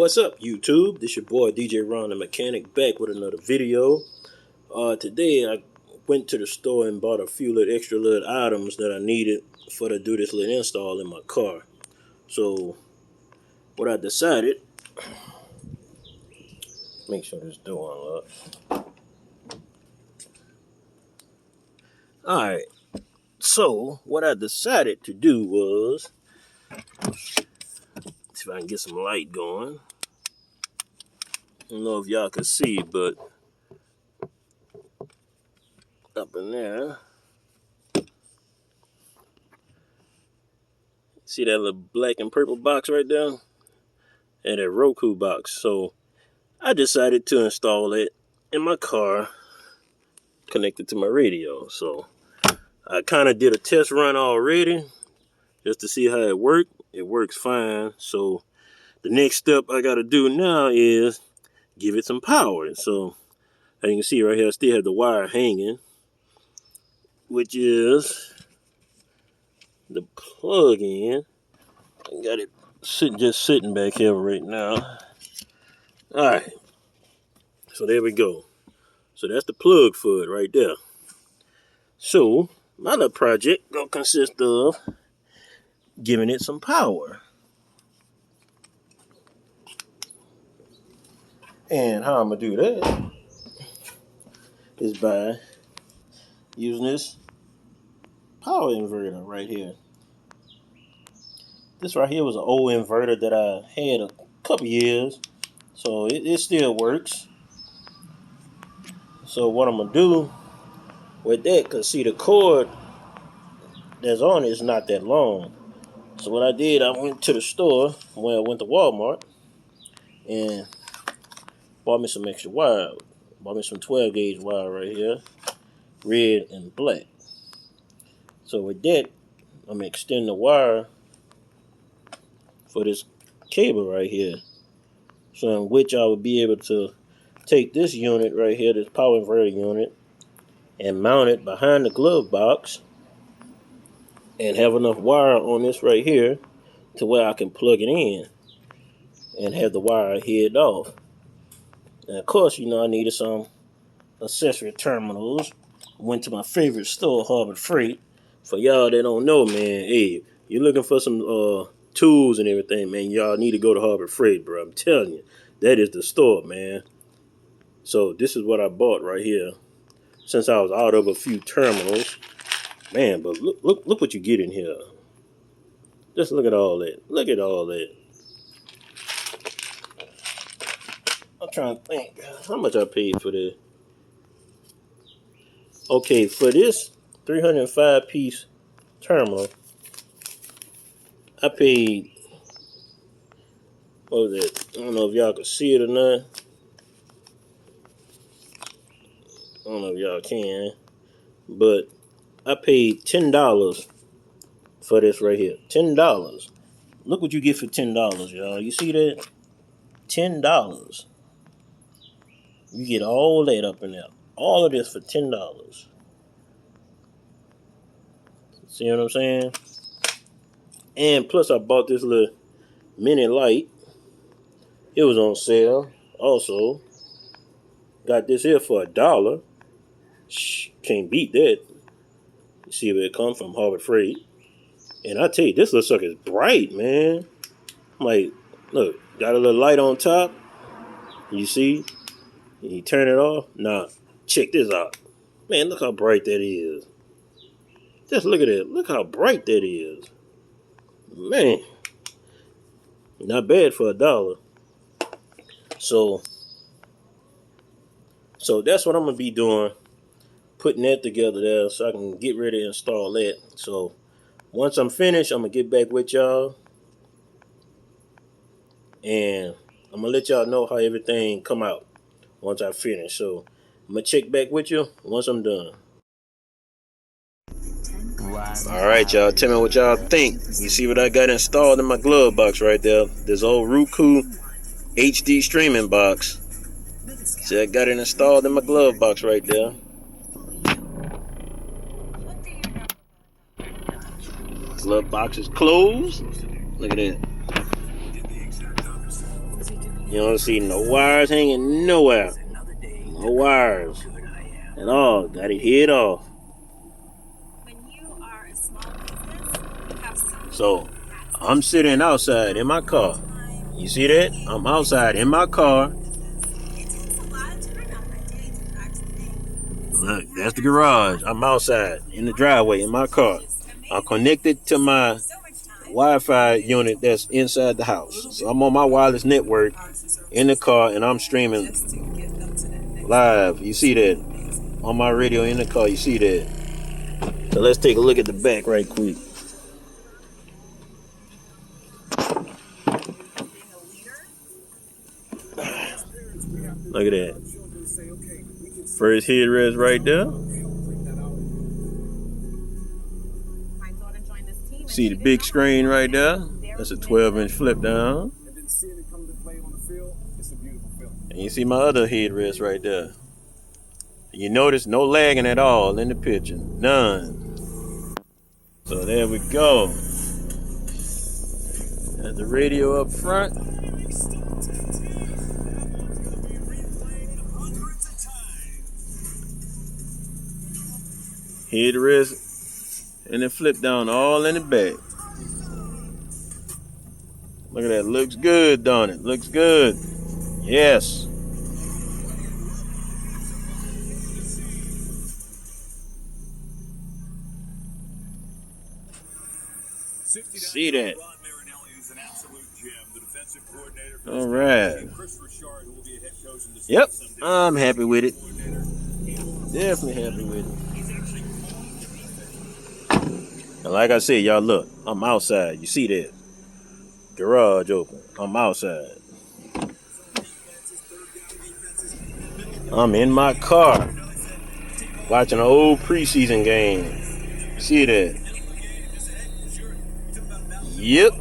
What's up, YouTube? This your boy DJ Ron the Mechanic back with another video. Today I went to the store and bought a few little extra little items that I needed for to do this little install in my car. So what I decided, make sure this door unlocks. Alright, so what I decided to do was, see if I can get some light going. I don't know if y'all can see, but up in there, see that little black and purple box right there? And that Roku box. So I decided to install it in my car, connected to my radio. So I kind of did a test run already, just to see how it worked. It works fine. So the next step I got to do now is give it some power. So as you can see right here, I still have the wire hanging, which is the plug-in. I got it just sitting back here right now. Alright, so there we go. So that's the plug for it right there. So my little project gonna consist of giving it some power. And how I'm gonna do that is by using this power inverter right here. This right here was an old inverter that I had a couple years, so it still works. So what I'm gonna do with that, because see the cord that's on it is not that long. So what I did, I went to the store, I went to Walmart and bought me some extra wire. Bought me some 12 gauge wire right here, red and black. So with that, I'm gonna extend the wire for this cable right here. So in which I would be able to take this unit right here, this power inverter unit, and mount it behind the glove box and have enough wire on this right here to where I can plug it in and have the wire head off. And of course, you know, I needed some accessory terminals. Went to my favorite store, Harbor Freight. For y'all that don't know, man, hey, you're looking for some tools and everything, man, y'all need to go to Harbor Freight, bro. I'm telling you, that is the store, man. So this is what I bought right here, since I was out of a few terminals, man. But look what you get in here. Just look at all that. Look at all that. I'm trying to think how much I paid for this. Okay, for this 305 piece terminal, I paid, what was that? I don't know if y'all can see it or not. I don't know if y'all can, but I paid $10 for this right here. $10. Look what you get for $10, y'all. You see that? $10. You get all that up in there. All of this for $10. See what I'm saying? And plus I bought this little mini light. It was on sale also. Got this here for $1. Shh, can't beat that. You see where it comes from, Harbor Freight. And I tell you, this little sucker is bright, man. I'm like, look, got a little light on top. You see? You turn it off. Nah, check this out. Man, look how bright that is. Just look at it. Look how bright that is. Man. Not bad for $1. So that's what I'm going to be doing. Putting that together there so I can get ready to install that. So once I'm finished, I'm going to get back with y'all. And I'm going to let y'all know how everything come out once I finish. So I'm going to check back with you once I'm done. Alright, y'all, tell me what y'all think. You see what I got installed in my glove box right there? This old Roku HD streaming box. See, I got it installed in my glove box right there. Glove box is closed. Look at that. You don't see no wires hanging nowhere. No wires at all. Got it hid off. So I'm sitting outside in my car. You see that? I'm outside in my car. Look, that's the garage. I'm outside in the driveway in my car. I'm connected to my Wi-Fi unit that's inside the house. So I'm on my wireless network in the car and I'm streaming live. You see that? On my radio in the car, you see that. So let's take a look at the back right quick. Look at that. First headrest right there. See the big screen right there? That's a 12-inch flip down. And you see my other headrest right there. You notice no lagging at all in the picture. None. So there we go. Got the radio up front. Headrest and then flip down all in the back. Look at that. Looks good, don't it? Looks good. Yes. See that? All right. Yep, I'm happy with it. Definitely happy with it. And like I said, y'all look, I'm outside. You see that? Garage open. I'm outside. I'm in my car watching an old preseason game. See that? Yep.